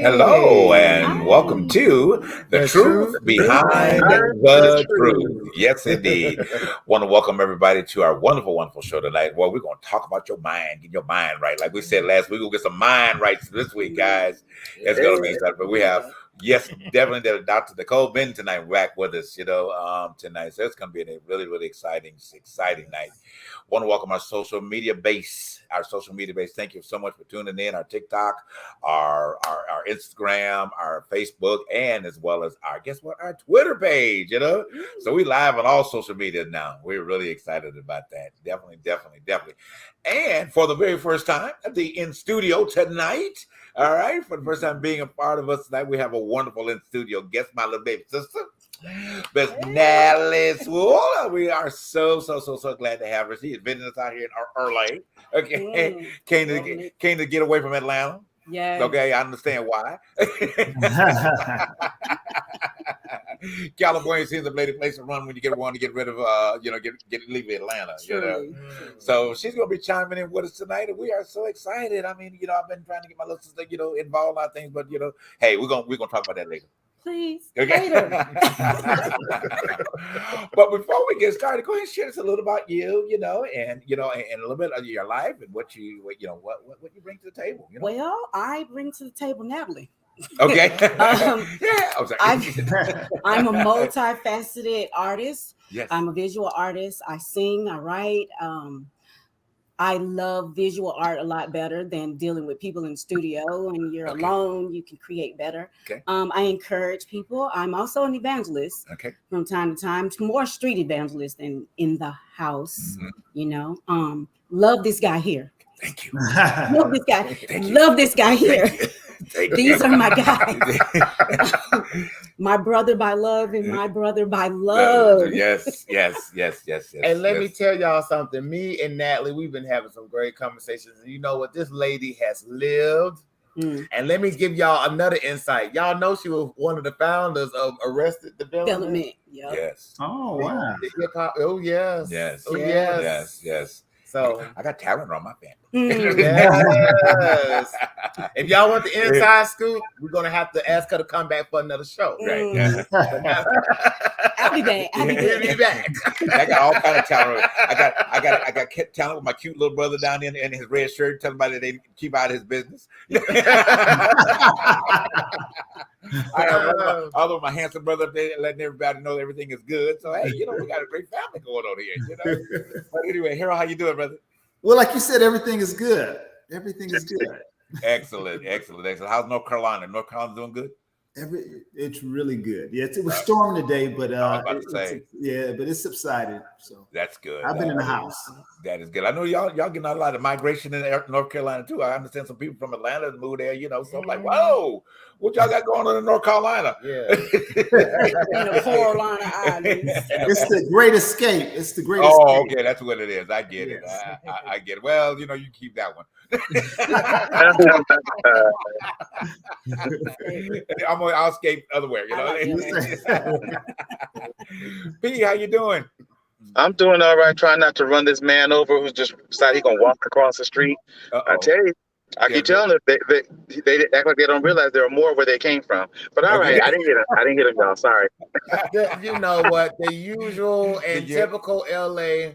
Hello and welcome to The Truth Behind the Truth. Yes, indeed. Want to welcome everybody to our wonderful, wonderful show tonight. Well, we're going to talk about your mind, get your mind right. Like we said last week, we'll get some mind right this week, guys. It's going to be exciting. But we have, yes, definitely Dr. Nicole Benton tonight back with us, tonight. So it's going to be a really, really exciting night. Want to welcome our social media base. Thank you so much for tuning in. Our TikTok, our Instagram, our Facebook, and as well as our Twitter page. So we live on all social media now. We're really excited about that. Definitely. And for the very first time, in studio tonight. All right, for the first time being a part of us tonight, we have a wonderful in studio guest, my little baby sister, Miss Natalie Swoole. We are so glad to have her. She is visiting us out here in LA. Okay, came to get away from Atlanta. Yeah. Okay, I understand why. California seems a lady place to run when you want to get rid of leave Atlanta. Truly. So she's gonna be chiming in with us tonight, and we are so excited. I mean, I've been trying to get my little sister, involved in our things, but hey, we're gonna talk about that later. Please. Okay. Later. But before we get started, go ahead and share us a little about you, and a little bit of your life and what you bring to the table. Well, I bring to the table Natalie. Okay. I'm a multifaceted artist. Yes. I'm a visual artist. I sing, I write. I love visual art a lot better than dealing with people in the studio. When you're alone, you can create better. Okay. I encourage people. I'm also an evangelist. Okay. From time to time, more street evangelist than in the house. Mm-hmm. Love this guy here. Thank you. Love this guy. Love this guy here. These are my guys. My brother by love and my brother by love. Yes. And let me tell y'all something. Me and Natalie, we've been having some great conversations. And you know what? This lady has lived. And let me give y'all another insight. Y'all know she was one of the founders of Arrested Development. Yep. Yes. Oh, wow. Oh, yes. Yes. Oh, yes. Yes. So I got talent on my family. Yes. If y'all want the inside scoop, we're gonna have to ask her to come back for another show. Right. Yeah. I'll be back. I'll be back. I got all kind of talent. I got talent with my cute little brother down there in his red shirt, telling everybody they keep out of his business. Although my handsome brother up there letting everybody know everything is good. So hey, we got a great family going on here. But anyway, Harold, how you doing, brother? Well, like you said, everything is good. Everything is good. Excellent. How's North Carolina? North Carolina doing good? It's really good. Yeah, it was storming today, but but it's subsided. So that's good. I've been in the house. That is good. I know y'all getting a lot of migration in North Carolina too. I understand some people from Atlanta moved there, so I'm like, whoa, what y'all got going on in North Carolina? Yeah. In the Carolina Islands. It's the Great Escape. It's the Great Escape. Oh, okay, that's what it is. I get it. I get it. Well, you keep that one. I'll escape otherwhere. P, how you doing? I'm doing all right. Trying not to run this man over who's just decided he's gonna walk across the street. I tell you, I keep telling them they act like they don't realize there are more where they came from. But all right, I didn't hit him, y'all. Sorry. You know what? The usual and typical LA.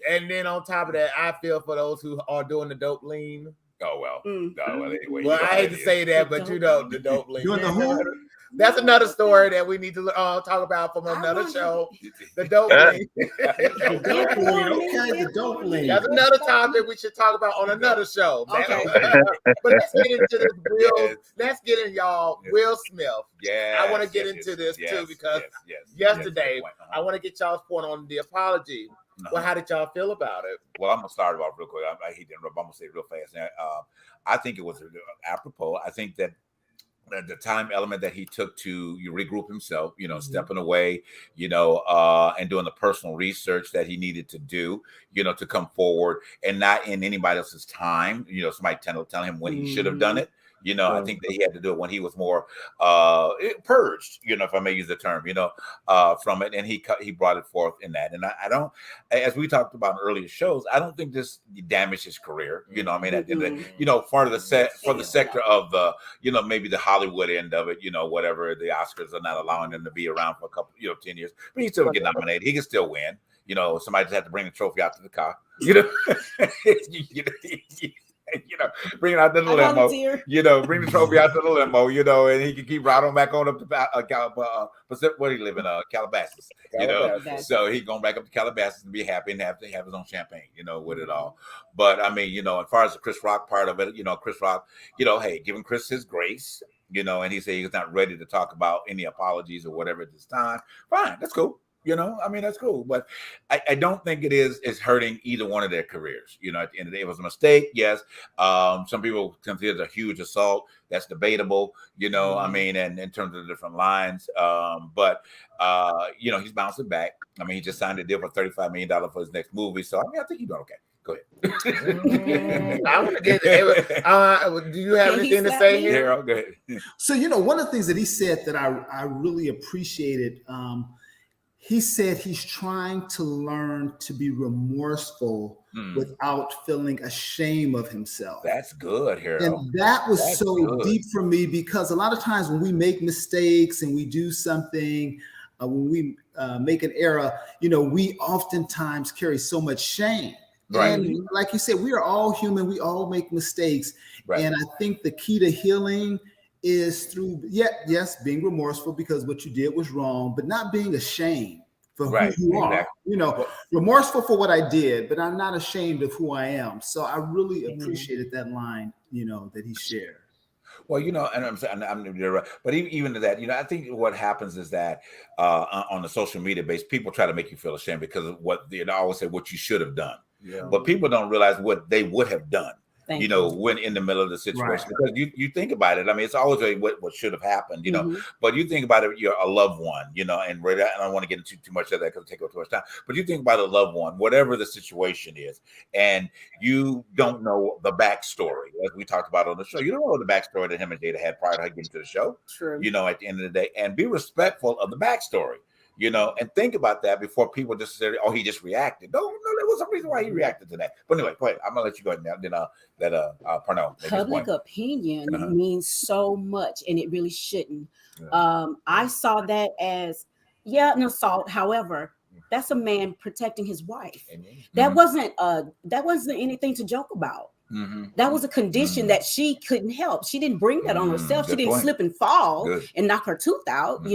And then on top of that, I feel for those who are doing the dope lean. Oh well. Anyway. Well, I hate to say that, but the dope lean. Doing the who? That's another story that we need to talk about from another show. The dope lean. The dope lean. That's another topic we should talk about on another show. Okay. But let's get into this real. Let's get in, y'all. Will Smith. Yeah. I want to get into this too because yesterday I want to get y'all's point on the apology. Well, how did y'all feel about it? Well, I'm gonna start it off real quick. I hate to interrupt. I'm gonna say it real fast. Now, I think it was apropos. I think that the time element that he took to regroup himself, stepping away, and doing the personal research that he needed to do, to come forward and not in anybody else's time, somebody tell him when he should have done it. I think that he had to do it when he was more purged, if I may use the term, from it. And he brought it forth in that. And I don't, as we talked about in earlier shows, I don't think this damaged his career. At the end of the day, for the sector of the, maybe the Hollywood end of it, whatever, the Oscars are not allowing him to be around for a couple, 10 years, but he still get nominated. He can still win. Somebody just had to bring the trophy out to the car. Bring it out to the limo. Bring the trophy out to the limo. And he can keep riding back on up to where he live in Calabasas. So he going back up to Calabasas and be happy and have his own champagne. With it all. But I mean, as far as the Chris Rock part of it, Chris Rock, hey, giving Chris his grace. And he said he's not ready to talk about any apologies or whatever at this time. Fine, that's cool. That's cool. But I don't think it's hurting either one of their careers. At the end of the day, it was a mistake. Yes. Some people consider it a huge assault. That's debatable, and in terms of the different lines. But he's bouncing back. He just signed a deal for $35 million for his next movie. So, I think he's doing okay. Go ahead. I want to get do you have anything to say here? Go ahead. So, one of the things that he said that I really appreciated, he said he's trying to learn to be remorseful without feeling ashamed of himself. That's good, Harold. And that was deep for me because a lot of times when we make mistakes and we do something, when we make an error, we oftentimes carry so much shame. Right. And like you said, we are all human. We all make mistakes. Right. And I think the key to healing is through, being remorseful because what you did was wrong, but not being ashamed for who you are. Remorseful for what I did, but I'm not ashamed of who I am. So I really appreciated that line, that he shared. Well, and I'm right. But even to that, I think what happens is that on the social media base, people try to make you feel ashamed because of what they always say what you should have done. Yeah. But people don't realize what they would have done. When in the middle of the situation, because you think about it. It's always what should have happened, but you think about it, you're a loved one, and I don't want to get into too much of that because it'll take up too much time, but you think about a loved one, whatever the situation is, and you don't know the backstory, as we talked about on the show. You don't know the backstory that him and Jada had prior to getting to the show. True. At the end of the day, and be respectful of the backstory. And think about that before people just say, "Oh, he just reacted." No, there was a reason why he reacted to that. But anyway, go ahead. I'm gonna let you go ahead now. Then Parnell. Public opinion means so much, and it really shouldn't. Yeah. I saw that as an assault. However, that's a man protecting his wife. That wasn't anything to joke about. That was a condition that she couldn't help. She didn't bring that on herself. She didn't slip and fall and knock her tooth out.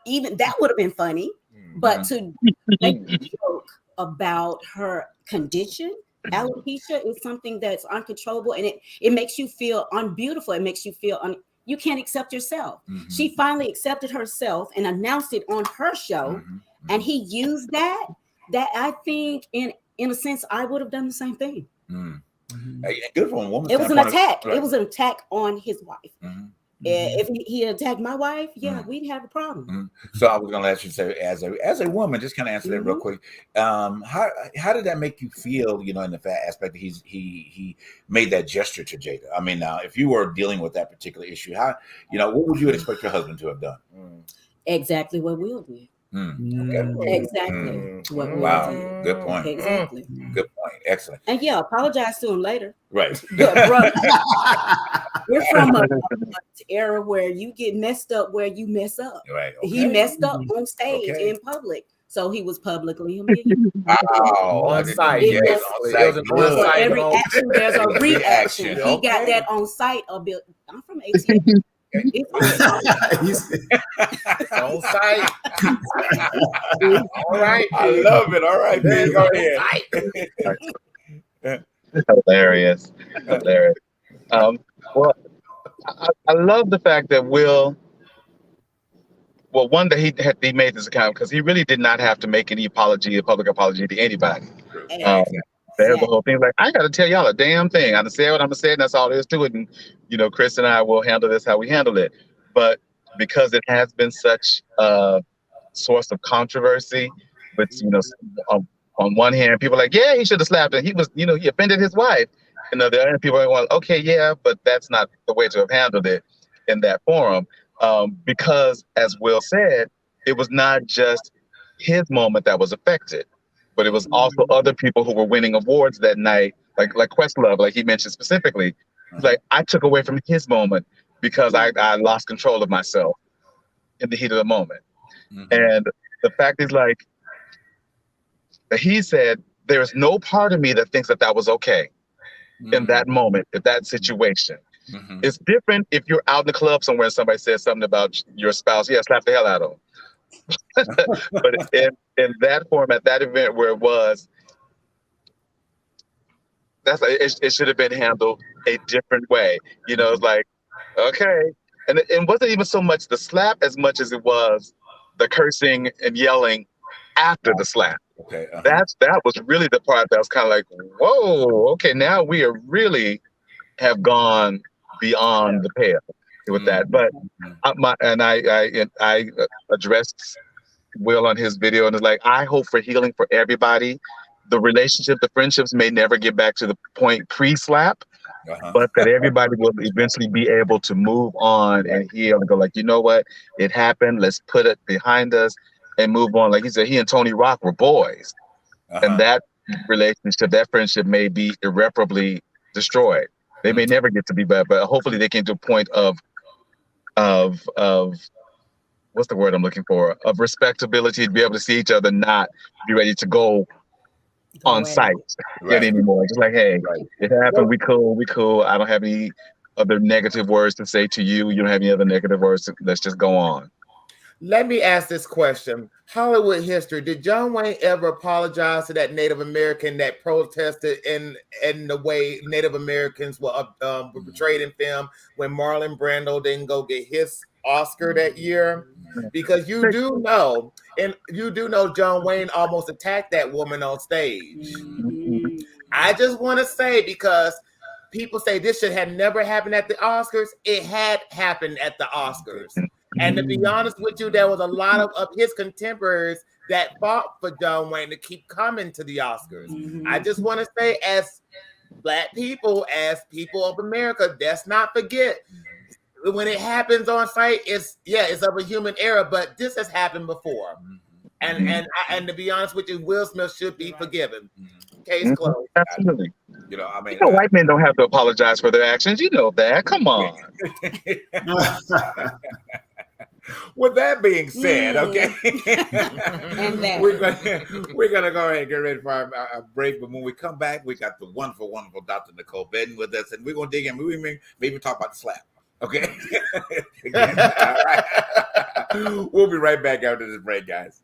Even that would have been funny, but to make a joke about her condition, alopecia, is something that's uncontrollable, and it makes you feel unbeautiful. It makes you feel you can't accept yourself. She finally accepted herself and announced it on her show, and he used that I think in a sense I would have done the same thing. Good from a woman's It was an attack. Right. It was an attack on his wife. If he attacked my wife, we'd have a problem. So I was going to ask you to say, as a woman, just kind of answer that real quick. How did that make you feel? You know, in the aspect that he made that gesture to Jada. I mean, now if you were dealing with that particular issue, what would you expect your husband to have done? Exactly what Will did. Okay. Exactly. Wow. Good point. Exactly. Good point. Excellent. And apologize to him later. Right. But brother, we're from an era where you get messed up where you mess up. Right. Okay. He messed up on stage in public. So he was publicly humiliated. Wow. On site. For every action, there's a reaction. He got that on site. I'm from ATL. He's on site. All right. I love it. All right, man. Go ahead. Hilarious. Well, I love the fact that Will. Well, one, that he made this account because he really did not have to make any public apology to anybody. There's the whole thing. Like, I got to tell y'all a damn thing. I'm gonna say what I'm gonna say, and that's all there is to it. And Chris and I will handle this how we handle it. But because it has been such a source of controversy, but on one hand, people are like, yeah, he should have slapped her. He was, he offended his wife. And the other people are going, okay, yeah, but that's not the way to have handled it in that forum. Because, as Will said, it was not just his moment that was affected, but it was also other people who were winning awards that night, like Questlove, like he mentioned specifically. Like, I took away from his moment because I lost control of myself in the heat of the moment. And the fact is, like, that he said, there is no part of me that thinks that was okay in that moment, in that situation. It's different if you're out in the club somewhere and somebody says something about your spouse. Yeah, slap the hell out of them. But in that format, that event where it was, it should have been handled a different way. It's like, okay. And it wasn't even so much the slap as much as it was the cursing and yelling after the slap. Okay. That was really the part that was kind of like, whoa, okay, now we are really have gone beyond the pale with that. But I addressed Will on his video, and it's like, I hope for healing for everybody. The relationship, the friendships may never get back to the point pre-slap, but that everybody will eventually be able to move on and heal and go like, you know what, it happened. Let's put it behind us and move on. Like he said, he and Tony Rock were boys, and that relationship, that friendship may be irreparably destroyed. They may never get to be bad, but hopefully they get to a point of what's the word I'm looking for? Of respectability, to be able to see each other, not be ready to go on site anymore. Just like, hey, it happened. We cool. I don't have any other negative words to say to you. You don't have any other negative words. Let's just go on. Let me ask this question. Hollywood history. Did John Wayne ever apologize to that Native American that protested in the way Native Americans were portrayed in film when Marlon Brando didn't go get his Oscar that year? Because you do know John Wayne almost attacked that woman on stage. I just want to say, because people say this should have never happened at the Oscars. It had happened at the Oscars. And to be honest with you, there was a lot of his contemporaries that fought for John Wayne to keep coming to the Oscars. I just want to say, as Black people, as people of America, let's not forget, when it happens on site, it's of a human error, but this has happened before. And to be honest with you, Will Smith should be forgiven. Case closed. Absolutely. White men don't have to apologize for their actions. You know that. Come on. With that being said, okay, we're gonna go ahead and get ready for our break. But when we come back, we got the wonderful Dr. Nicole Benton with us, and we're gonna dig in. We maybe talk about the slap. Okay. Again, all right. We'll be right back after this break, guys.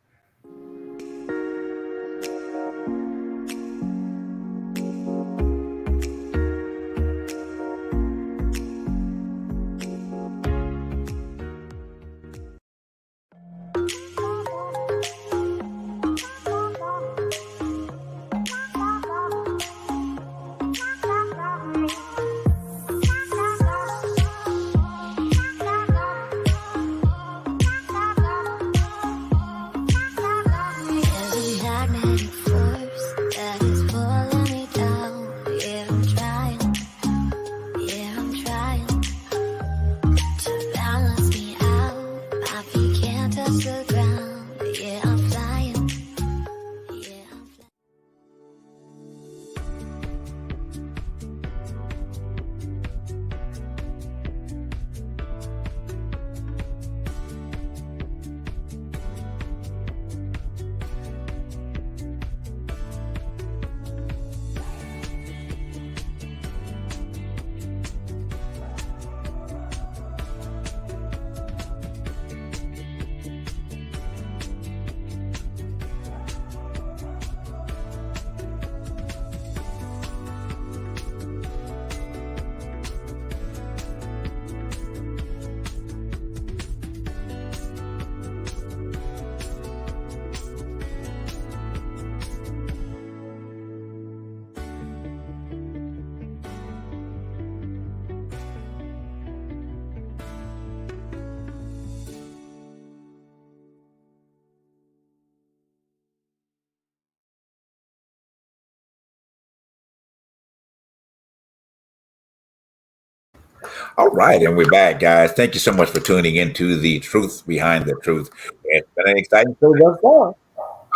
All right, and we're back, guys. Thank you so much for tuning into the Truth Behind the Truth. It's been an exciting show thus far.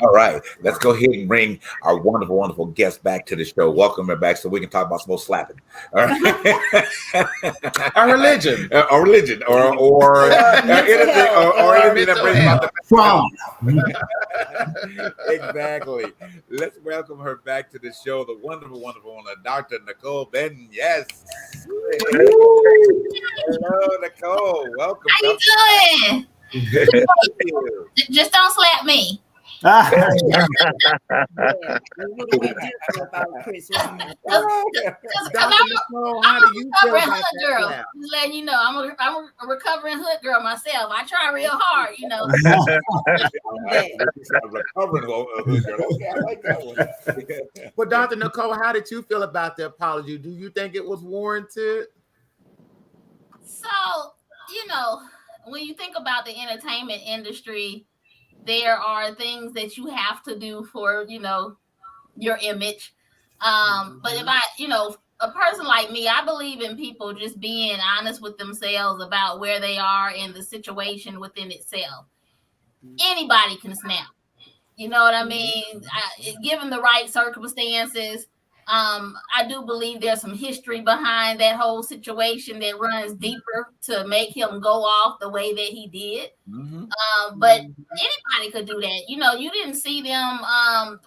All right, let's go ahead and bring our wonderful, wonderful guest back to the show. Welcome her back so we can talk about some more slapping. All right. Our religion. Or anything that brings about the trauma. Exactly. Let's welcome her back to the show, the wonderful, wonderful one, Dr. Nicole Benton. Yes. Hello, Nicole. Welcome. How you doing? Just don't slap me. I'm a recovering hood girl. Just letting you know, I'm a recovering hood girl myself. I try real hard, you know. But Dr. Nicole, how did you feel about the apology? Do you think it was warranted? So, you know, when you think about the entertainment industry, there are things that you have to do for, you know, your image. But if a person like me, I believe in people just being honest with themselves about where they are in the situation within itself. Anybody can snap. You know what I mean? Given the right circumstances, I do believe there's some history behind that whole situation that runs deeper to make him go off the way that he did. But anybody could do that. You know, you didn't see them.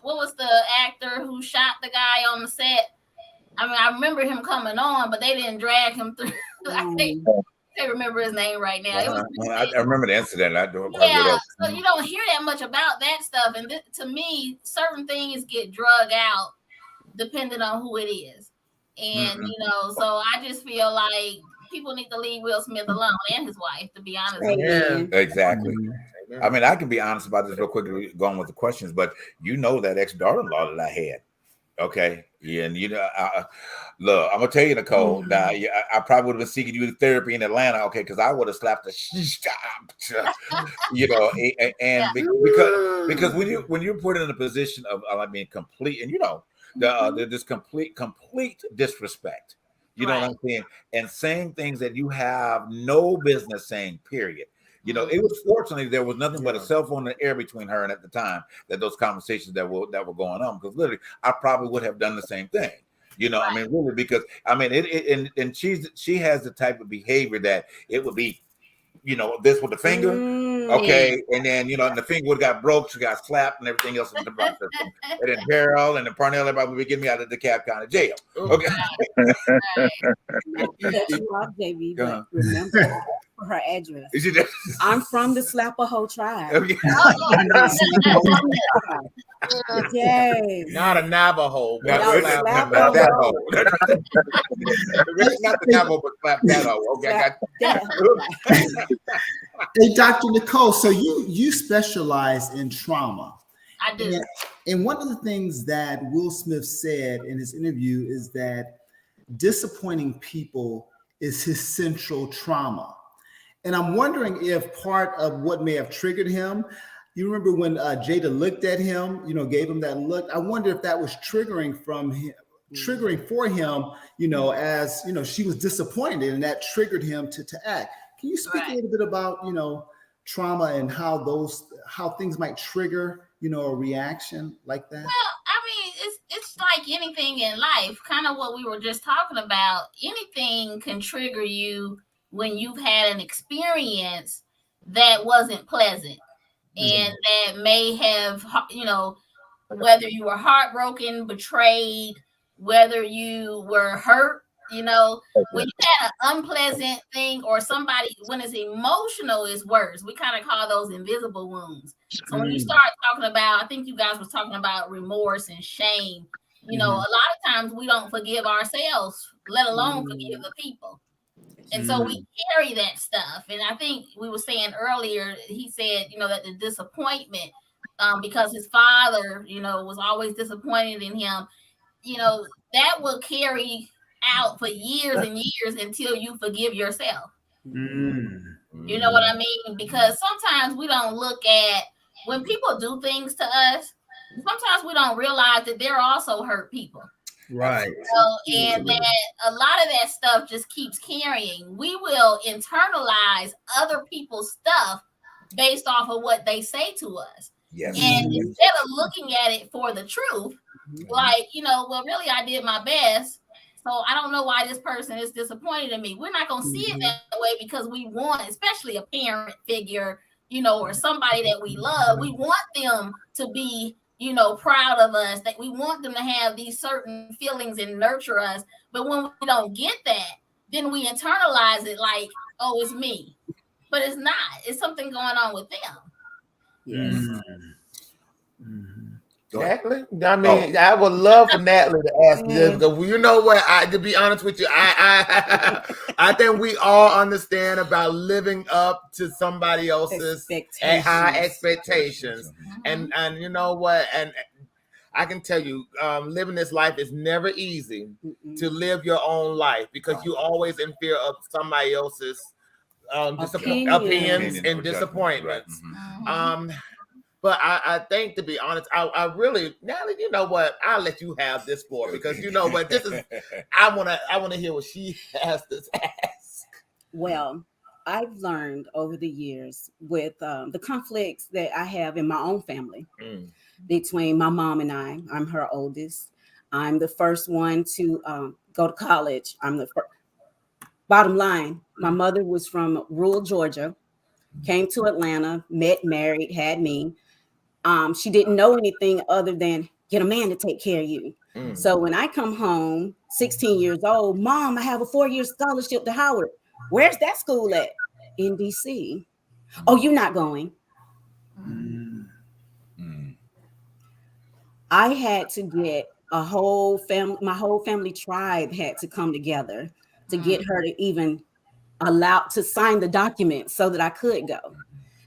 What was the actor who shot the guy on the set? I mean, I remember him coming on, but they didn't drag him through. I can't remember his name right now. I remember the incident. So you don't hear that much about that stuff. And to me, certain things get drug out depending on who it is. And, you know, so I just feel like people need to leave Will Smith alone and his wife, to be honest with you. Exactly. I mean, I can be honest about this real quickly, going with the questions, but you know that ex-daughter-in-law that I had. Okay. Yeah, and you know, look, I'm gonna tell you, Nicole. Now, I probably would have been seeking you therapy in Atlanta, okay, because I would have slapped the you know, because when you're put in a position of, I mean, complete, and you know, this complete disrespect. You know what I'm saying, and saying things that you have no business saying. Period. You know, it was fortunately there was nothing but a cell phone in the air between her and at the time that those conversations that were going on, because literally I probably would have done the same thing. You know, I mean, really, because I mean, and she has the type of behavior that it would be, you know, this with the finger, okay, and then, you know, and the finger would got broke, she got slapped, and everything else in the process. And then Harold and then Parnell, everybody would be getting me out of the DeKalb County jail. Okay. You off, JV, but remember her address. I'm from the Slapper-Ho tribe. Okay. Not a Navajo. Not that hoe. Not the Navajo, but slap that hoe. Okay. Hey, Dr. Nicole, so you specialize in trauma. I do. And one of the things that Will Smith said in his interview is that disappointing people is his central trauma. And I'm wondering if part of what may have triggered him, you remember when Jada looked at him, you know, gave him that look. I wonder if that was triggering for him, you know, as, you know, she was disappointed and that triggered him to act. Can you speak a little bit about, you know, trauma and how things might trigger, you know, a reaction like that? Well, I mean, it's like anything in life, kind of what we were just talking about. Anything can trigger you when you've had an experience that wasn't pleasant and that may have, you know, whether you were heartbroken, betrayed, whether you were hurt, you know, when you had an unpleasant thing or somebody, when it's emotional is worse. We kind of call those invisible wounds. So when you start talking about, I think you guys was talking about remorse and shame, you know, a lot of times we don't forgive ourselves, let alone forgive the people. And so we carry that stuff. And I think we were saying earlier, he said, you know, that the disappointment, because his father, you know, was always disappointed in him, you know, that will carry out for years and years until you forgive yourself. You know what I mean? Because sometimes we don't look at, when people do things to us, sometimes we don't realize that they're also hurt people. Right. And that a lot of that stuff just keeps carrying. We will internalize other people's stuff based off of what they say to us. Yes. And instead of looking at it for the truth, like, well, really, I did my best. So I don't know why this person is disappointed in me. We're not going to see it that way because we want, especially a parent figure, or somebody that we love, we want them to be, proud of us, that we want them to have these certain feelings and nurture us. But when we don't get that, then we internalize it like, oh, it's me. But it's not. It's something going on with them. Yes. Natalie? I mean, I would love for Natalie to ask this because you know what? To be honest with you, I think we all understand about living up to somebody else's high expectations, and you know what? And I can tell you, living this life is never easy to live your own life because you always in fear of somebody else's opinions and disappointments. But I think, to be honest, I really, Natalie, you know what? I'll let you have this for because you know what? This is I wanna hear what she has to ask. Well, I've learned over the years with the conflicts that I have in my own family between my mom and I. I'm her oldest. I'm the first one to go to college. I'm the first. Bottom line, my mother was from rural Georgia, came to Atlanta, met, married, had me. She didn't know anything other than get a man to take care of you. So when I come home, 16 years old, Mom, I have a 4-year scholarship to Howard. Where's that school at? In DC. Oh, you're not going. I had to get a whole family, my whole family tribe had to come together to get her to even allow to sign the document so that I could go.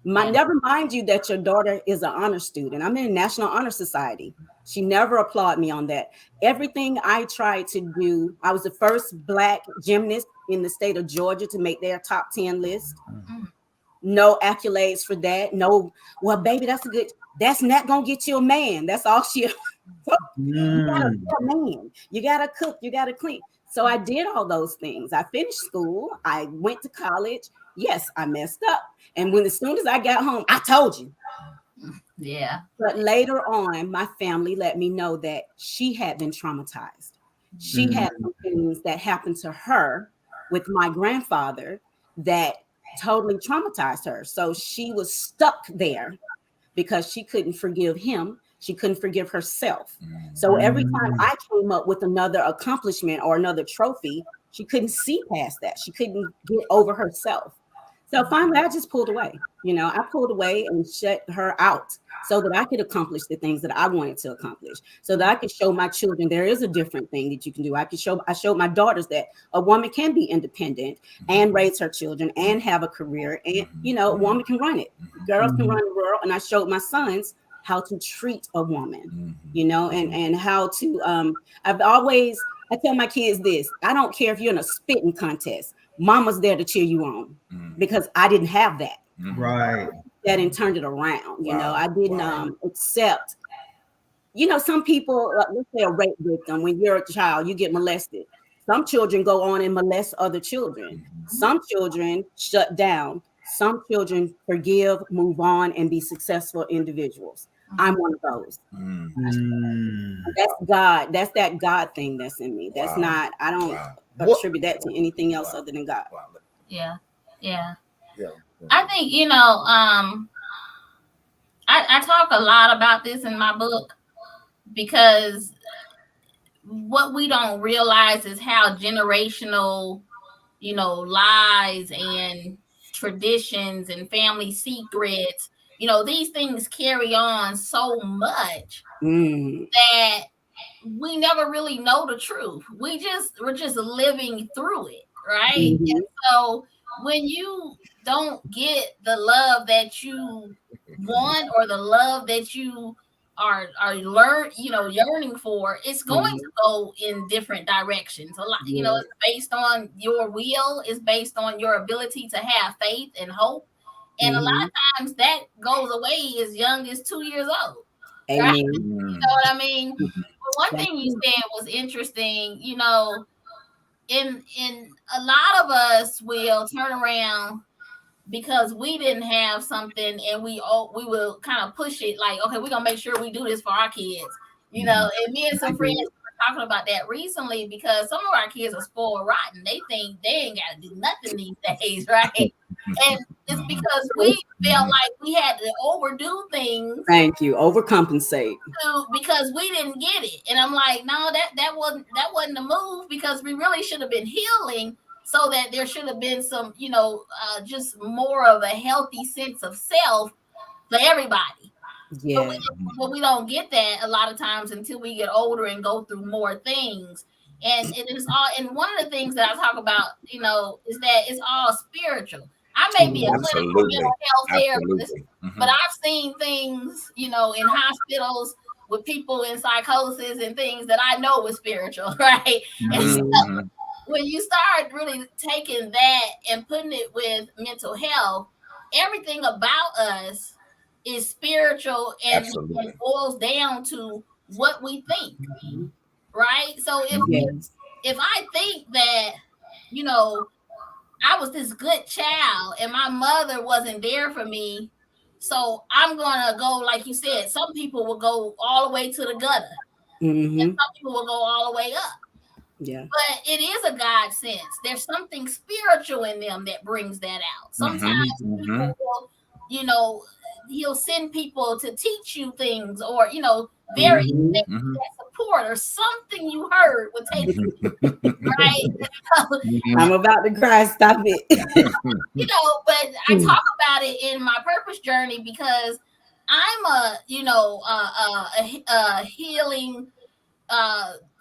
Never mind you that your daughter is an honor student. I'm in a National Honor Society. She never applauded me on that. Everything I tried to do, I was the first Black gymnast in the state of Georgia to make their top 10 list. No accolades for that. No, well, baby, that's not gonna get you a man. That's all she. You gotta be a man. You gotta cook. You gotta clean. So I did all those things. I finished school. I went to college. Yes, I messed up. And as soon as I got home, I told you. Yeah. But later on, my family let me know that she had been traumatized. She had some things that happened to her with my grandfather that totally traumatized her. So she was stuck there because she couldn't forgive him. She couldn't forgive herself. So every time I came up with another accomplishment or another trophy, she couldn't see past that. She couldn't get over herself. So finally, I just pulled away. I pulled away and shut her out so that I could accomplish the things that I wanted to accomplish, so that I could show my children there is a different thing that you can do. I showed my daughters that a woman can be independent and raise her children and have a career, and a woman can run it. Girls can run the world. And I showed my sons how to treat a woman, and how to. I tell my kids this: I don't care if you're in a spitting contest. Mama's there to cheer you on, because I didn't have that. Right. That and turned it around. I didn't accept. Some people, let's say a rape victim, when you're a child, you get molested. Some children go on and molest other children. Some children shut down. Some children forgive, move on, and be successful individuals. I'm one of those. That's God. That's that God thing that's in me. That's not, I don't attribute that to anything else other than God. Yeah. I think, I talk a lot about this in my book, because what we don't realize is how generational, lies and traditions and family secrets, these things carry on so much that we never really know the truth. We're just living through it, right? And so when you don't get the love that you want, or the love that you are yearning for, it's going to go in different directions. A lot, it's based on your will, it's based on your ability to have faith and hope. And a lot of times that goes away as young as 2 years old. Right? You know what I mean? But one thing you said was interesting. You know, in a lot of us will turn around because we didn't have something, and we will kind of push it like, okay, we're gonna make sure we do this for our kids. You know, and me and some friends were talking about that recently because some of our kids are spoiled rotten. They think they ain't got to do nothing these days, right? And it's because we felt like we had to overdo things. Thank you. Overcompensate. Because we didn't get it. And I'm like, no, that wasn't the move, because we really should have been healing, so that there should have been some, just more of a healthy sense of self for everybody. Yeah. But we don't get that a lot of times until we get older and go through more things. And it is all, and one of the things that I talk about, is that it's all spiritual. I may be a clinical mental health therapist, but I've seen things, in hospitals with people in psychosis and things that I know was spiritual, right? And so when you start really taking that and putting it with mental health, everything about us is spiritual and boils down to what we think, right? So if I think that, I was this good child and my mother wasn't there for me, so I'm gonna go, like you said, some people will go all the way to the gutter, and some people will go all the way up. Yeah, but it is a God sense. There's something spiritual in them that brings that out. Sometimes people will, he'll send people to teach you things, or very support, or something you heard would take you, right? I'm about to cry. Stop it. But I talk about it in my purpose journey because I'm a healing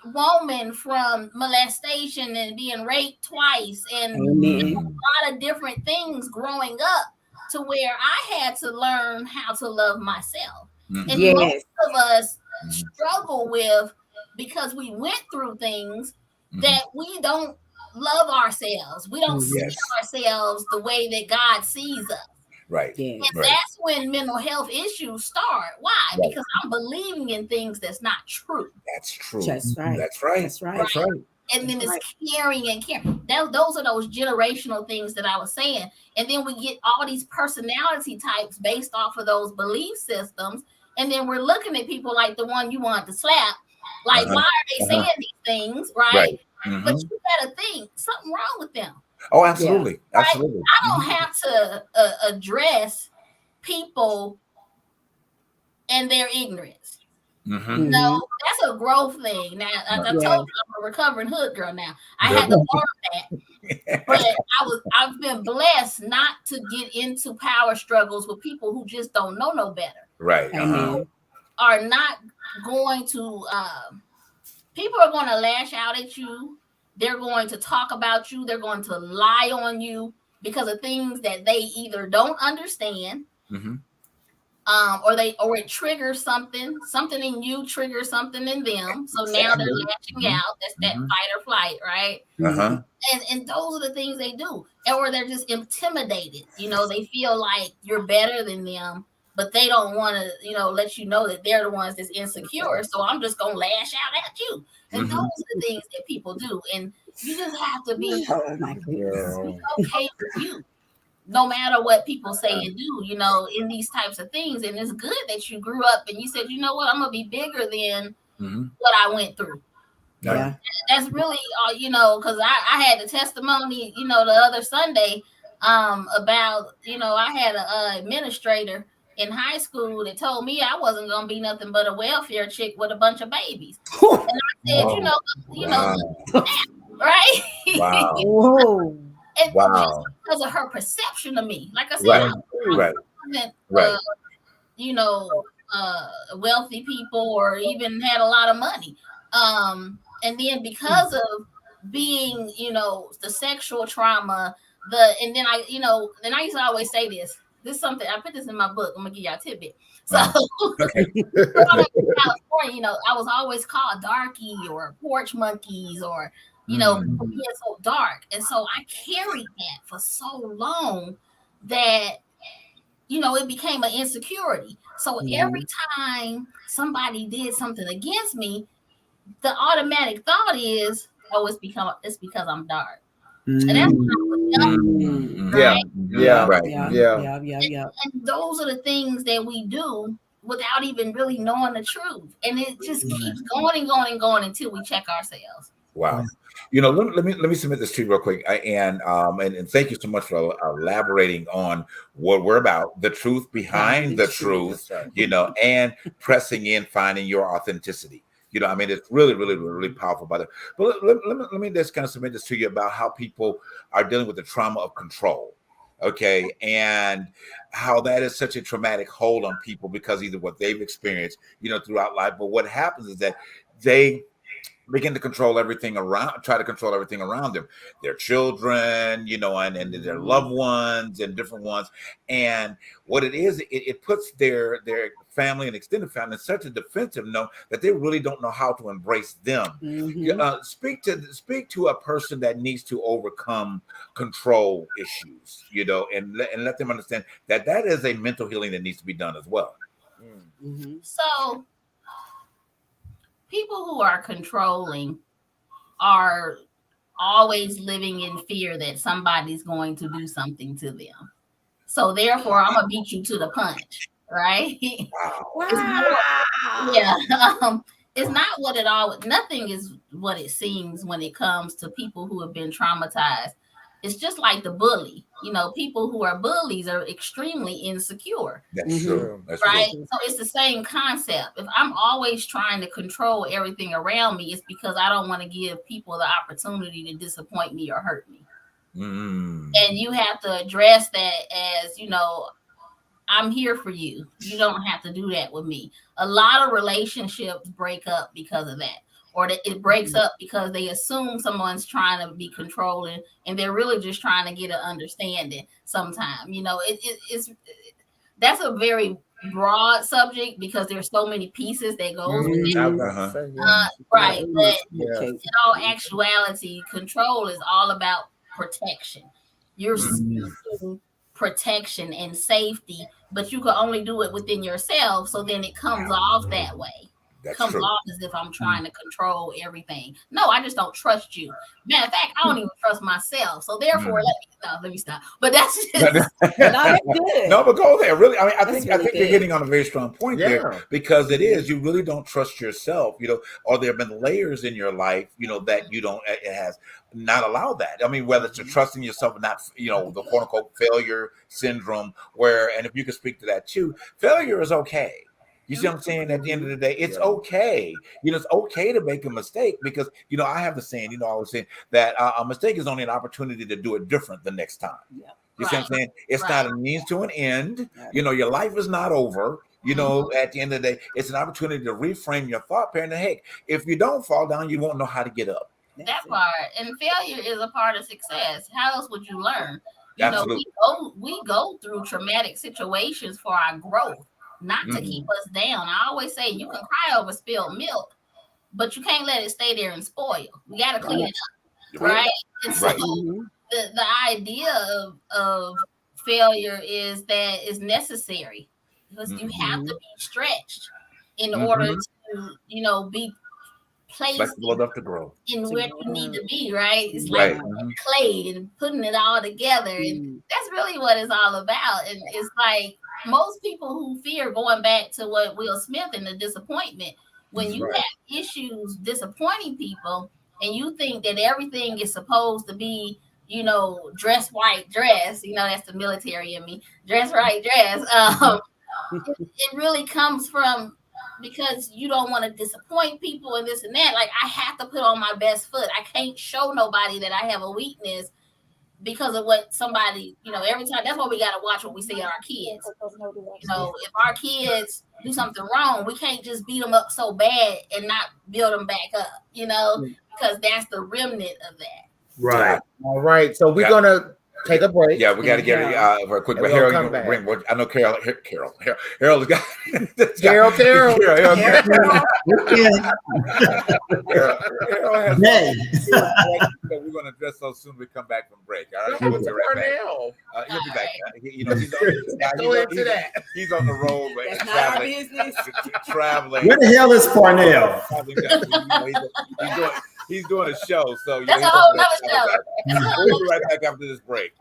woman from molestation and being raped twice, and a lot of different things growing up, to where I had to learn how to love myself. And most of us struggle with, because we went through things, that we don't love ourselves. We don't see ourselves the way that God sees us. Right. And that's when mental health issues start. Why? Because I'm believing in things that's not true. That's true. That's right. That's right. That's right. That's right. And then it's caring and caring. Those are those generational things that I was saying. And then we get all these personality types based off of those belief systems. And then we're looking at people like the one you want to slap. Like, why are they saying these things, right? But you gotta think something wrong with them. Oh, absolutely. Right? Absolutely. I don't have to address people and their ignorance. No, that's a growth thing. Now, I told you, I'm a recovering hood girl now. I had to learn that. But I've been blessed not to get into power struggles with people who just don't know no better. Right. Are not going to, people are going to lash out at you. They're going to talk about you. They're going to lie on you because of things that they either don't understand, or it triggers something in you, triggers something in them. So now they're lashing out. That's that fight or flight, right? And those are the things they do. Or they're just intimidated. They feel like you're better than them, but they don't want to, let you know that they're the ones that's insecure. So I'm just going to lash out at you. And those are the things that people do. And you just have to be okay with you, no matter what people say and do, in these types of things. And it's good that you grew up and you said, you know what, I'm going to be bigger than what I went through. Yeah. That's really, because I had the testimony, the other Sunday about, I had an administrator in high school that told me I wasn't going to be nothing but a welfare chick with a bunch of babies. And I said, right? Wow. And just because of her perception of me. Like I said, I wasn't, wealthy people or even had a lot of money. And then because of being, the sexual trauma, and then I used to always say this is something, I put this in my book. I'm gonna give y'all a tidbit. So California, I was always called darky or porch monkeys or, being so dark. And so I carried that for so long that, it became an insecurity. So every time somebody did something against me, the automatic thought is, oh, it's because I'm dark. And that's right? And those are the things that we do without even really knowing the truth. And it just keeps going and going and going until we check ourselves. Wow. You know, let me submit this to you real quick. And thank you so much for elaborating on what we're about, the truth behind the truth, you know, and pressing in, finding your authenticity. You know, I mean, it's really, really, really powerful about it. But let me just kind of submit this to you about how people are dealing with the trauma of control. Okay. And how that is such a traumatic hold on people because either what they've experienced, you know, throughout life. But what happens is that they begin to control everything around, try to control everything around them, their children, you know, and their loved ones and different ones. And what it is, it puts their family and extended family in such a defensive note that they really don't know how to embrace them. Speak to a person that needs to overcome control issues, you know, and let them understand that is a mental healing that needs to be done as well. So people who are controlling are always living in fear that somebody's going to do something to them. So therefore, I'm gonna beat you to the punch, right? It's not what it all. Nothing is what it seems when it comes to people who have been traumatized. It's just like the bully. You know, people who are bullies are extremely insecure. That's true. That's right. true. So it's the same concept. If I'm always trying to control everything around me, it's because I don't want to give people the opportunity to disappoint me or hurt me. And you have to address that as, you know, I'm here for you. You don't have to do that with me. A lot of relationships break up because of that. Or that it breaks up because they assume someone's trying to be controlling and they're really just trying to get an understanding sometimes. You know, that's a very broad subject because there's so many pieces that goes with it. Right. But in all actuality, control is all about protection. You're seeking protection and safety, but you can only do it within yourself. So then it comes off that way. Comes off as if I'm trying to control everything. No, I just don't trust you. Matter of fact, I don't even trust myself. So therefore, let me stop. But that's just no, but go there. Really, I mean, I think you're hitting on a very strong point there because it is. You really don't trust yourself, you know, or there have been layers in your life, you know, that you don't. It has not allowed that. I mean, whether it's trusting yourself or not, you know, the quote unquote failure syndrome, where, and if you could speak to that too, failure is okay. You see what I'm saying? At the end of the day, it's okay. You know, it's okay to make a mistake because, you know, I have the saying, you know, I was saying that a mistake is only an opportunity to do it different the next time. You see what I'm saying? It's not a means to an end. You know, your life is not over. You know, at the end of the day, it's an opportunity to reframe your thought pattern. And hey, if you don't fall down, you won't know how to get up. That part. And failure is a part of success. How else would you learn? You Absolutely. know, we go through traumatic situations for our growth. Not to keep us down. I always say you can cry over spilled milk, but you can't let it stay there and spoil. We got to clean it up, right? And so the idea of failure is that it's necessary because you have to be stretched in order to, you know, be placed enough to grow in where you need to be, right? It's like clay and putting it all together, and that's really what it's all about. And it's like most people who fear going back to what Will Smith and the disappointment, when you have issues disappointing people and you think that everything is supposed to be, you know, dress white dress, you know, that's the military in me, dress right dress. It really comes from because you don't want to disappoint people and this and that. Like, I have to put on my best foot. I can't show nobody that I have a weakness because of what somebody, you know, every time. That's why we got to watch what we say to our kids. You know, if our kids do something wrong, we can't just beat them up so bad and not build them back up, you know, because that's the remnant of that. Right. All right. So we're going to take a break. Yeah, we got to get it for a quick break. Harold, I know Carol has got Carol has we're going to address those soon. We come back from break. All right, we'll be right back. He'll be back. He's on the road. That's not our business. Traveling. Where the hell is Parnell? He's doing a show, so that's a whole nother show. We'll be right back after this break.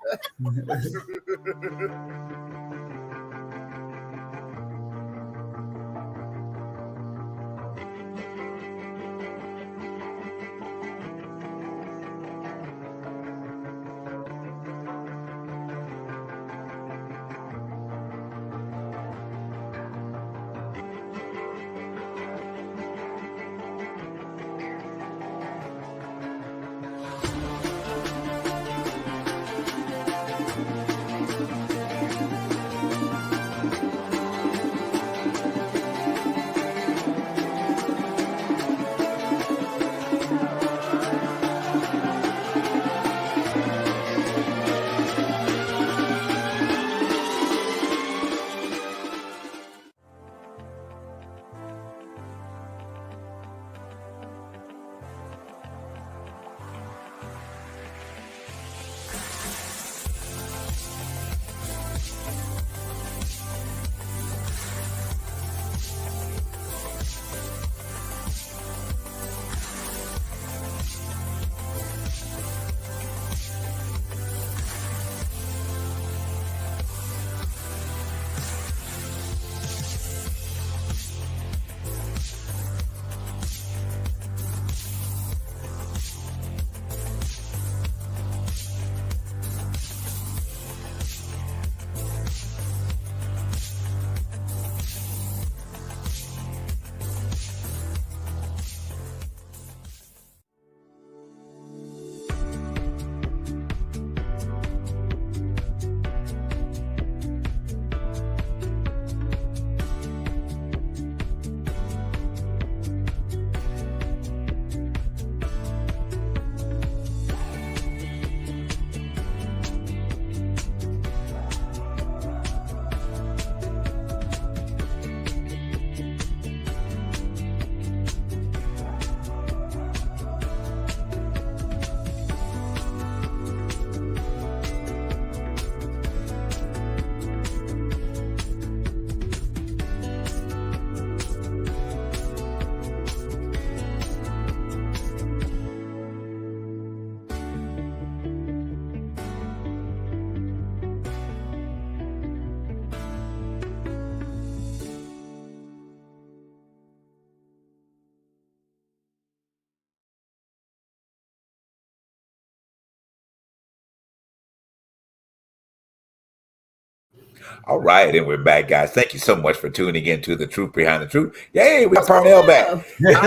All right, and we're back, guys. Thank you so much for tuning in to The Truth Behind the Truth. Yay, we got Parnell back. I'm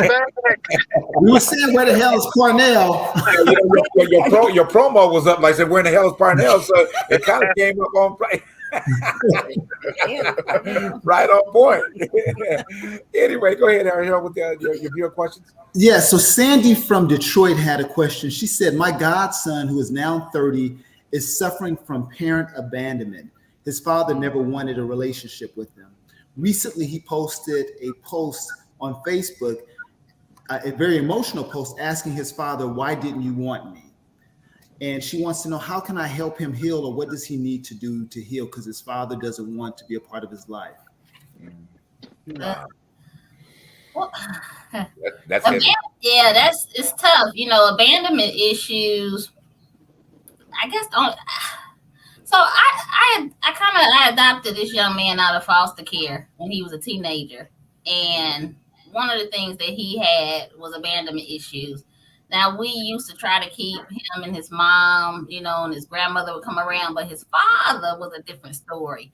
back. We were saying, where the hell is Parnell? Your promo was up, like I said, where in the hell is Parnell? So it kind of came up on play. Right on point. Anyway, go ahead, Ariel, with your viewer questions. Yeah, so Sandy from Detroit had a question. She said, my godson, who is now 30, is suffering from parent abandonment. His father never wanted a relationship with him. Recently, he posted a post on Facebook, a very emotional post, asking his father, why didn't you want me? And she wants to know, how can I help him heal, or what does he need to do to heal? Because his father doesn't want to be a part of his life. Well, that's it's tough. You know, abandonment issues, I guess don't. So I adopted this young man out of foster care when he was a teenager, and one of the things that he had was abandonment issues. Now, we used to try to keep him and his mom, you know, and his grandmother would come around, but his father was a different story.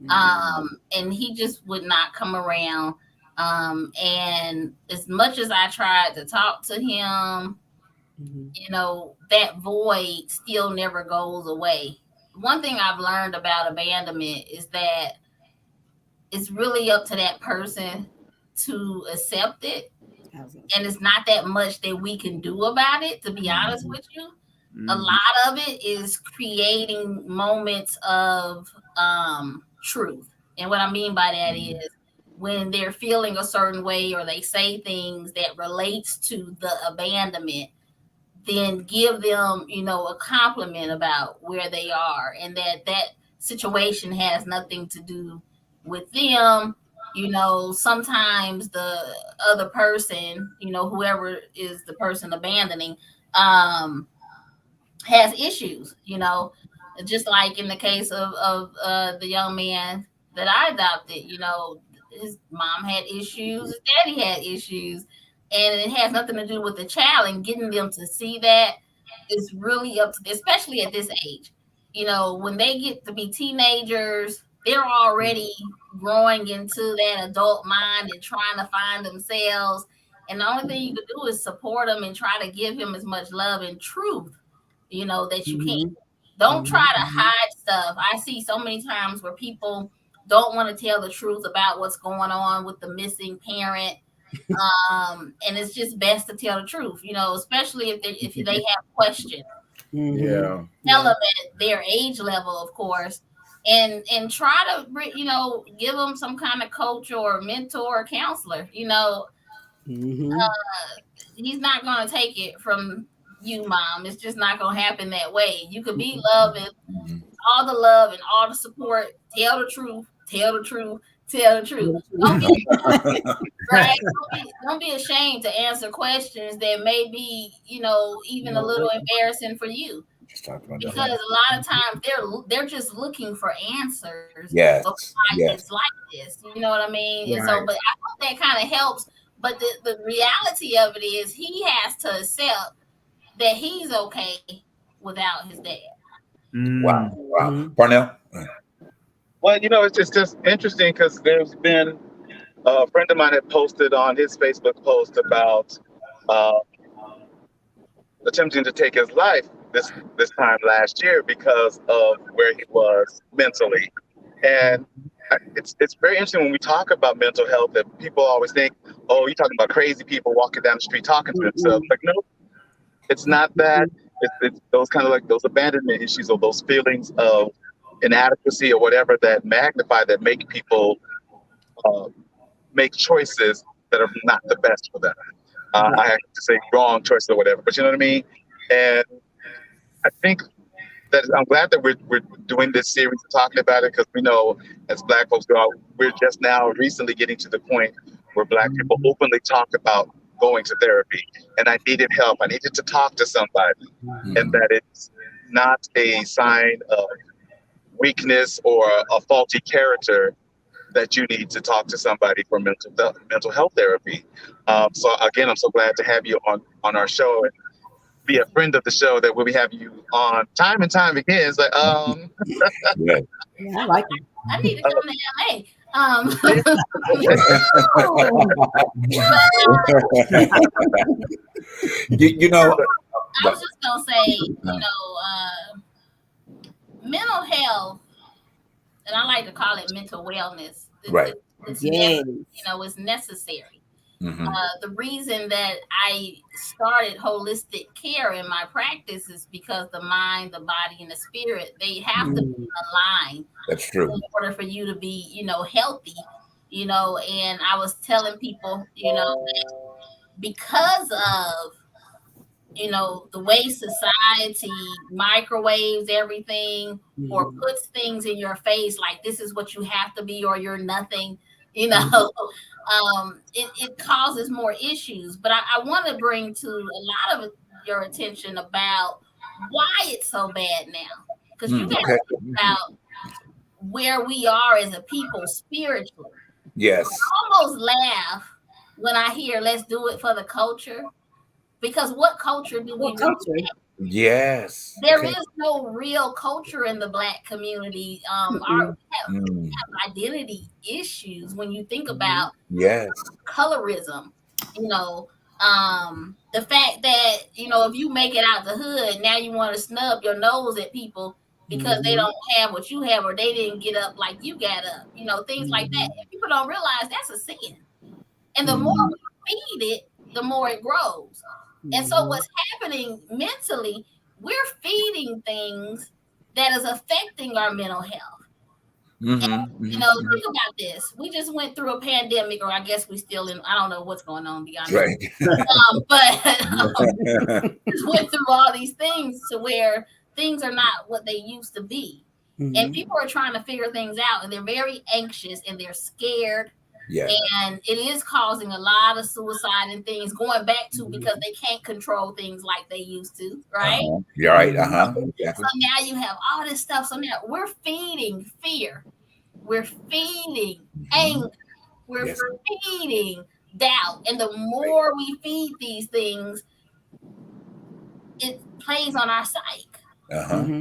And he just would not come around. And as much as I tried to talk to him, you know, that void still never goes away. One thing I've learned about abandonment is that it's really up to that person to accept it. And it's not that much that we can do about it, to be honest with you. A lot of it is creating moments of truth. And what I mean by that is when they're feeling a certain way or they say things that relates to the abandonment, then give them, a compliment about where they are and that situation has nothing to do with them. Sometimes the other person, whoever is the person abandoning, has issues, just like in the case of the young man that I adopted. His mom had issues, his daddy had issues, and it has nothing to do with the child. And getting them to see that is really up to, especially at this age. When they get to be teenagers, they're already growing into that adult mind and trying to find themselves. And the only thing you can do is support them and try to give him as much love and truth that you can. Don't try to hide stuff. I see so many times where people don't want to tell the truth about what's going on with the missing parent. And it's just best to tell the truth, especially if they have questions. Yeah. Tell them at their age level, of course, and try to, give them some kind of coach or mentor or counselor. He's not going to take it from you, mom. It's just not going to happen that way. You could be loving, all the love and all the support. Tell the truth. Tell the truth. Tell the truth. Don't be ashamed to answer questions that may be, even a little embarrassing for you. Because a lot of times they're just looking for answers. Yes. It's like this. You know what I mean? And so, but I hope that kind of helps. But the reality of it is he has to accept that he's okay without his dad. Wow. Parnell? Well, it's just interesting because there's been a friend of mine had posted on his Facebook post about attempting to take his life this time last year because of where he was mentally. And it's very interesting when we talk about mental health that people always think, oh, you're talking about crazy people walking down the street talking to themselves. Like, no, it's not that. It's those kind of like those abandonment issues or those feelings of inadequacy or whatever that magnify, that make people make choices that are not the best for them. I have to say wrong choices or whatever, but you know what I mean? And I think that I'm glad that we're doing this series and talking about it, because we know as Black folks go out, we're just now recently getting to the point where Black people openly talk about going to therapy. And I needed help. I needed to talk to somebody. And that it's not a sign of weakness or a faulty character that you need to talk to somebody for mental health therapy. So again, I'm so glad to have you on our show and be a friend of the show, that we'll be having you on time and time again. It's like, yeah, I like it. I need to come to LA. I was just gonna say, mental health, and I like to call it mental wellness. It's it's necessary. The reason that I started holistic care in my practice is because the mind, the body, and the spirit, they have to be aligned. That's true. In order for you to be, healthy, and I was telling people, that because of, the way society microwaves everything or puts things in your face, like this is what you have to be or you're nothing, it causes more issues. But I want to bring to a lot of your attention about why it's so bad now. Because you got to think about where we are as a people spiritually. Yes. I almost laugh when I hear let's do it for the culture. Because what culture do we have? Yes. There is no real culture in the Black community. We have identity issues when you think about colorism. The fact that, if you make it out the hood, now you want to snub your nose at people because they don't have what you have or they didn't get up like you got up, things like that. And people don't realize that's a sin. And the more we feed it, the more it grows. And so what's happening mentally, we're feeding things that is affecting our mental health. And, think about this. We just went through a pandemic, or I guess we still in, I don't know what's going on, to be honest. Right. Just went through all these things to where things are not what they used to be. And people are trying to figure things out, and they're very anxious and they're scared. Yeah. And it is causing a lot of suicide and things, going back to because they can't control things like they used to, right? You're right. Exactly. So now you have all this stuff. So now we're feeding fear. We're feeding anger. We're feeding doubt. And the more we feed these things, it plays on our psyche.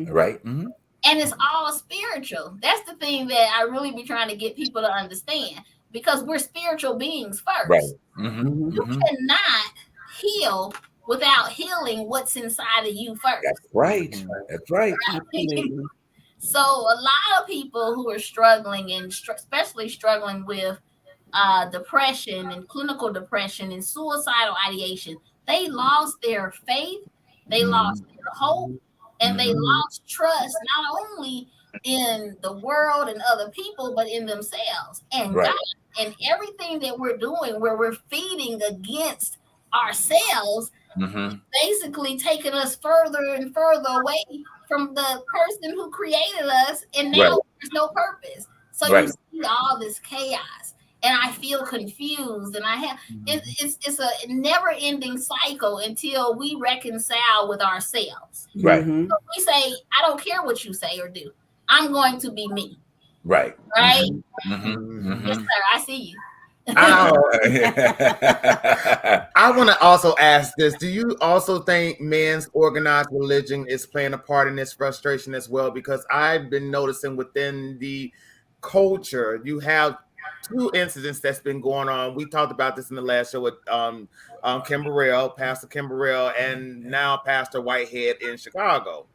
Right. And it's all spiritual. That's the thing that I really be trying to get people to understand, because we're spiritual beings first. Right. You cannot heal without healing what's inside of you first. That's right. That's right. So a lot of people who are struggling, and especially struggling with depression and clinical depression and suicidal ideation, they lost their faith, they lost their hope, and they lost trust not only in the world and other people, but in themselves and God. And everything that we're doing, where we're feeding against ourselves, basically taking us further and further away from the person who created us, and now there's no purpose. So you see all this chaos, and I feel confused, and I have it's a never-ending cycle until we reconcile with ourselves. Right. So we say, I don't care what you say or do. I'm going to be me. Right. Right. Yes, sir. I see you. I want to also ask this. Do you also think men's organized religion is playing a part in this frustration as well? Because I've been noticing within the culture, you have two incidents that's been going on. We talked about this in the last show with Kim Burrell, Pastor Kim Burrell, and now Pastor Whitehead in Chicago.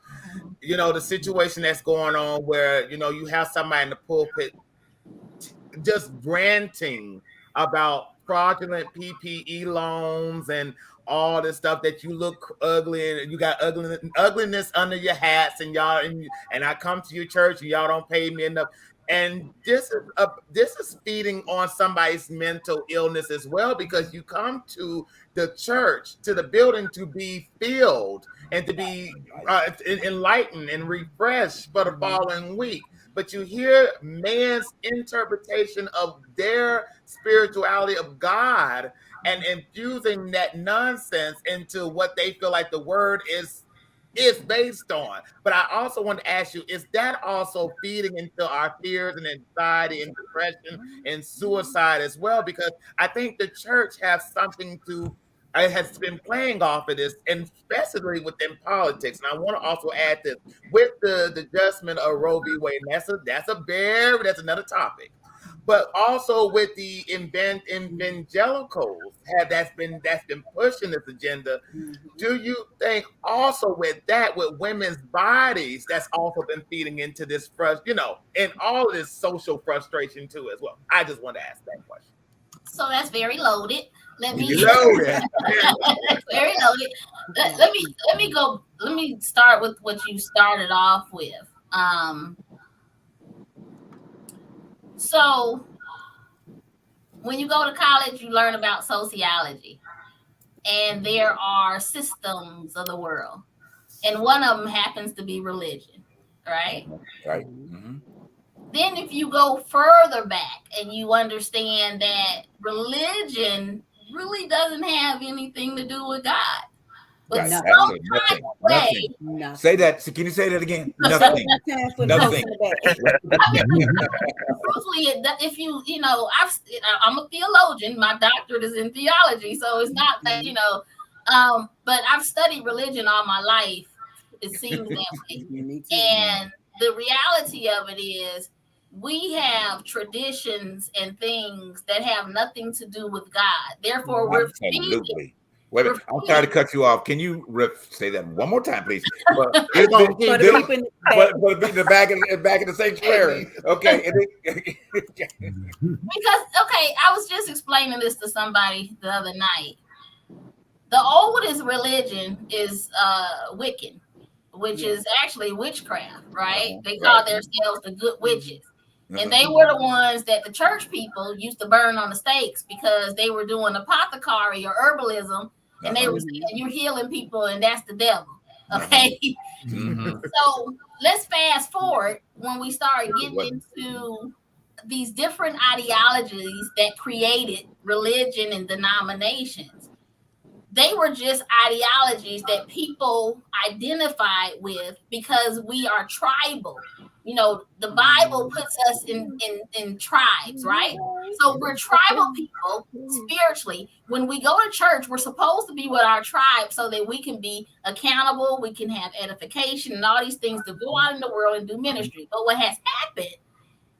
You know, the situation that's going on where, you know, you have somebody in the pulpit just ranting about fraudulent PPE loans and all this stuff, that you look ugly and you got ugliness under your hats, and y'all and I come to your church and y'all don't pay me enough. And this is feeding on somebody's mental illness as well, because you come to the church, to the building, to be filled and to be enlightened and refreshed for the following week. But you hear man's interpretation of their spirituality of God and infusing that nonsense into what they feel like the word is based on. But I also want to ask you, is that also feeding into our fears and anxiety and depression and suicide as well? Because I think the church has something to, has been playing off of this, and especially within politics. And I want to also add this with the adjustment of Roe v. Wade. And that's another topic. But also with the evangelicals that's been pushing this agenda. Do you think also with women's bodies, that's also been feeding into this and all of this social frustration too as well? I just want to ask that question. So that's very loaded. Let me loaded. Very loaded. Let me start with what you started off with. So when you go to college, you learn about sociology, and there are systems of the world, and one of them happens to be religion, right? Right. Then if you go further back and you understand that religion really doesn't have anything to do with God. But nothing. Say that. Can you say that again? Nothing. Nothing. Truthfully, if I'm a theologian. My doctorate is in theology, so it's not that but I've studied religion all my life. It seems that way. And the reality of it is, we have traditions and things that have nothing to do with God. Therefore, we're absolutely. Wait a minute. I'm sorry to cut you off. Can you say that one more time, please? But in the back of the sanctuary. Okay. Because I was just explaining this to somebody the other night. The oldest religion is Wiccan. which is actually witchcraft, right? They call themselves the good witches. And they were the ones that the church people used to burn on the stakes because they were doing apothecary or herbalism, and they were saying you're healing people and that's the devil. Okay. So let's fast forward when we start getting into these different ideologies that created religion and denominations. They were just ideologies that people identified with because we are tribal. You know, the Bible puts us in tribes, right? So we're tribal people spiritually. When we go to church, we're supposed to be with our tribe so that we can be accountable, we can have edification and all these things to go out in the world and do ministry. But what has happened,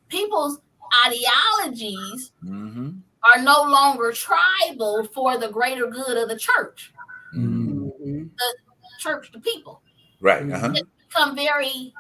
people's ideologies are no longer tribal for the greater good of the church. The church, the people. Right. It's become very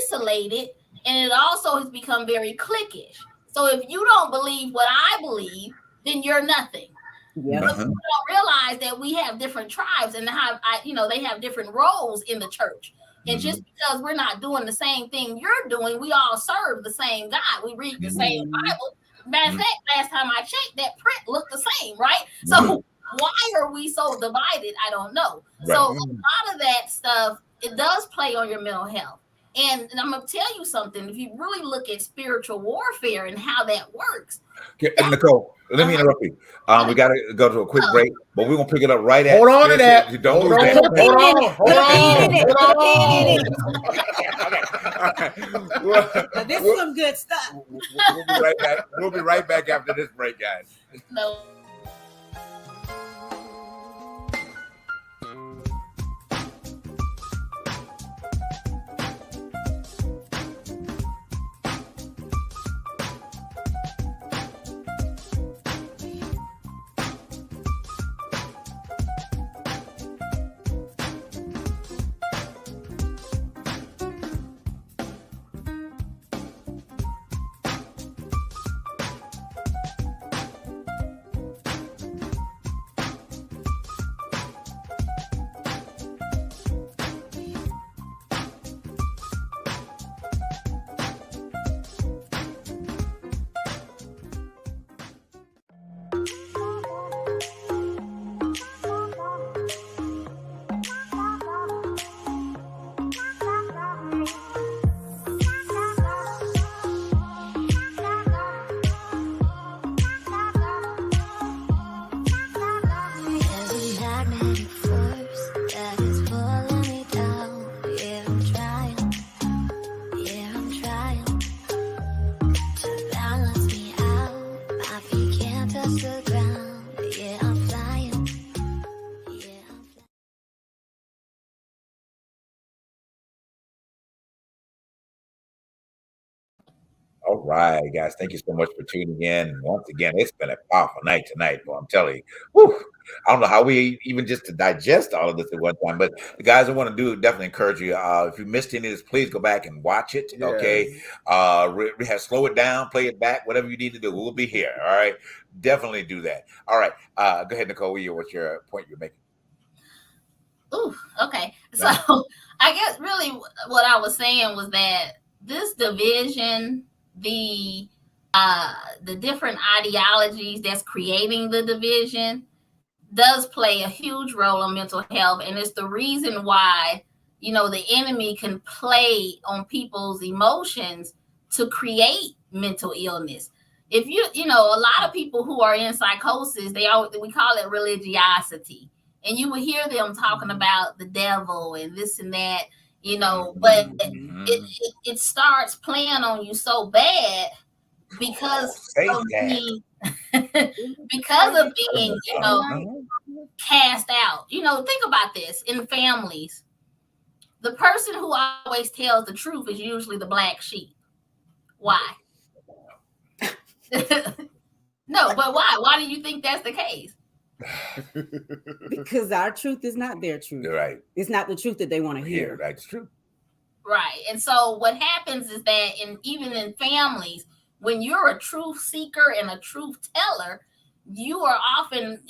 isolated, and it also has become very cliquish. So if you don't believe what I believe, then you're nothing. But people don't realize that we have different tribes and they have different roles in the church. And just because we're not doing the same thing you're doing, we all serve the same God. We read the same Bible. Matter of fact, last time I checked, that print looked the same, right? So why are we so divided? I don't know. Right. So a lot of that stuff, it does play on your mental health. And I'm going to tell you something. If you really look at spiritual warfare and how that works. Okay, Nicole, let me interrupt you. We got to go to a quick break, but we're going to pick it up right Hold on to that. You don't lose that. Hold on. This is some good stuff. We'll be right back. We'll be right back after this break, guys. No. All right, guys. Thank you so much for tuning in. Once again, it's been a powerful night tonight, boy. I'm telling you. Whew, I don't know how we even just to digest all of this at one time, but the guys I want to do definitely encourage you. If you missed any of this, please go back and watch it. Yes. Okay. Slow it down, play it back, whatever you need to do. We'll be here. All right. Definitely do that. All right. Go ahead, Nicole. What's your point you're making? Ooh, okay. So I guess really what I was saying was that this division, the different ideologies that's creating the division does play a huge role on mental health. And it's the reason why, the enemy can play on people's emotions to create mental illness. If a lot of people who are in psychosis, we call it religiosity. And you will hear them talking about the devil and this and that, but it starts playing on you so bad because of being cast out. Think about this in families. The person who always tells the truth is usually the black sheep. Why? No, but why? Why do you think that's the case? Because our truth is not their truth. Right. It's not the truth that they want to hear. That's true. Right. And so what happens is that even in families, when you're a truth seeker and a truth teller, you are often,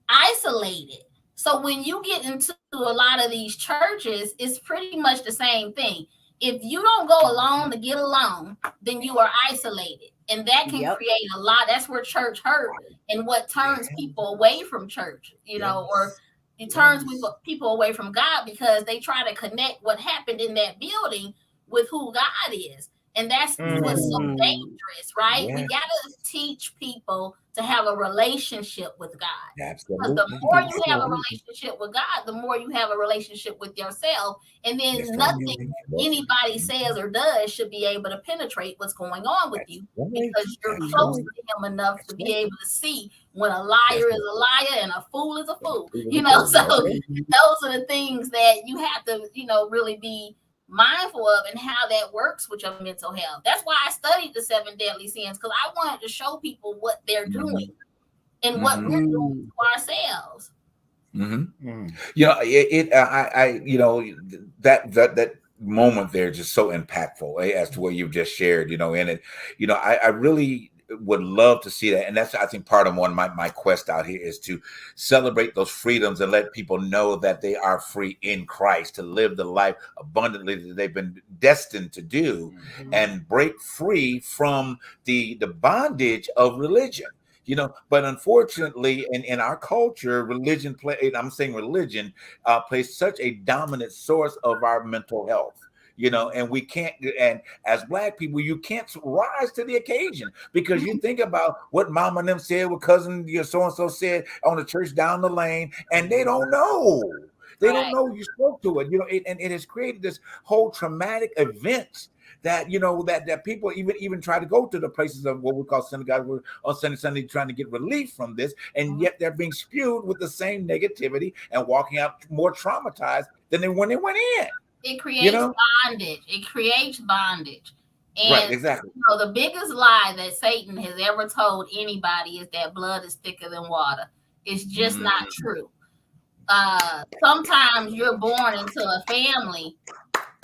isolated. So when you get into a lot of these churches, it's pretty much the same thing. If you don't go along to get along, then you are isolated. And that can create a lot. That's where church hurt and what turns people away from church, or it turns people away from God because they try to connect what happened in that building with who God is. And that's what's so dangerous, right? We got to teach people to have a relationship with God. Absolutely. Because the more you have a relationship with God, the more you have a relationship with yourself. And then nothing anybody says or does should be able to penetrate what's going on with you because you're close to him enough to be able to see when a liar is a liar and a fool is a fool. So those are the things that you have to, really be mindful of and how that works with your mental health. That's why I studied the 7 deadly sins, because I wanted to show people what they're doing and what we're doing to ourselves. That moment there is just so impactful as to what you've just shared, and it, I really would love to see that. And that's, I think, part of my quest out here is to celebrate those freedoms and let people know that they are free in Christ to live the life abundantly that they've been destined to do and break free from the bondage of religion. But unfortunately, in our culture, religion plays such a dominant source of our mental health. And we can't, and as Black people, you can't rise to the occasion because you think about what mama and them said, what cousin so-and-so said on the church down the lane, and they don't know. They don't know you spoke to it, and it has created this whole traumatic event that, that people even try to go to the places of what we call synagogue on Sunday trying to get relief from this, and yet they're being spewed with the same negativity and walking out more traumatized than when they went in. It creates bondage. It creates bondage. And exactly. The biggest lie that Satan has ever told anybody is that blood is thicker than water. It's just not true. Sometimes you're born into a family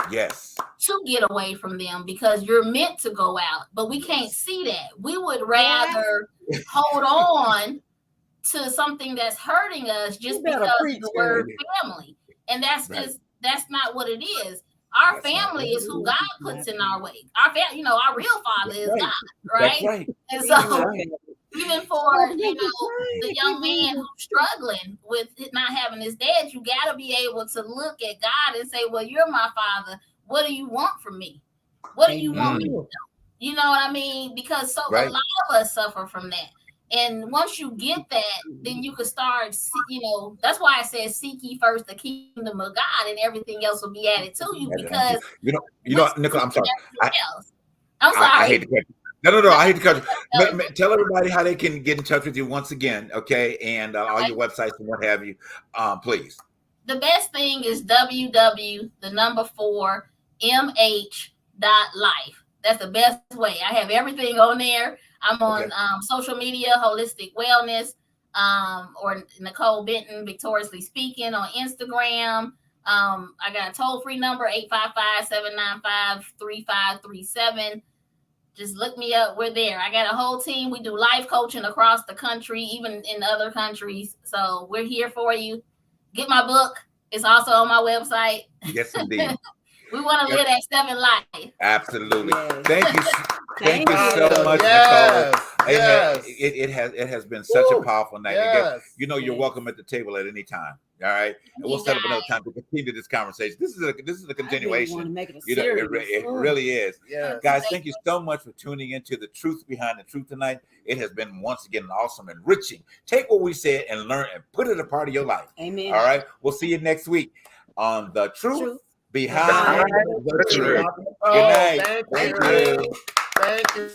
to get away from them because you're meant to go out, but we can't see that. We would rather hold on to something that's hurting us just because of the word family. And that's not what it is. Our family is who God puts in our way. Our family, our real father is God, right? And so even for the young man who's struggling with not having his dad, you got to be able to look at God and say, well, you're my father. What do you want from me? What do you want me to do? You know what I mean? Because a lot of us suffer from that. And once you get that, then you can start, that's why I said seek ye first the kingdom of God and everything else will be added to you because Nicole, I'm sorry. I'm sorry. I hate to cut you. No, I hate to cut you. Tell everybody how they can get in touch with you once again, okay? And all your websites and what have you, please. The best thing is www.mh.life. That's the best way. I have everything on there. I'm on social media, Holistic Wellness, or Nicole Benton, Victoriously Speaking on Instagram. I got a toll-free number, 855-795-3537. Just look me up. We're there. I got a whole team. We do life coaching across the country, even in other countries. So we're here for you. Get my book. It's also on my website. Yes, indeed. We want to live that 7 life. Absolutely. Thank you. Thank you so much, Nicole. It has been such a powerful night. Again, you're welcome at the table at any time. All right, and we'll set up another time to continue this conversation. This is a continuation. It really is. Yes. Guys, thank you so much for tuning into the Truth Behind the Truth tonight. It has been once again awesome, enriching. Take what we said and learn and put it a part of your life. Amen. All right, we'll see you next week on the Truth Behind the Truth. Good night. Thank you. Thank you.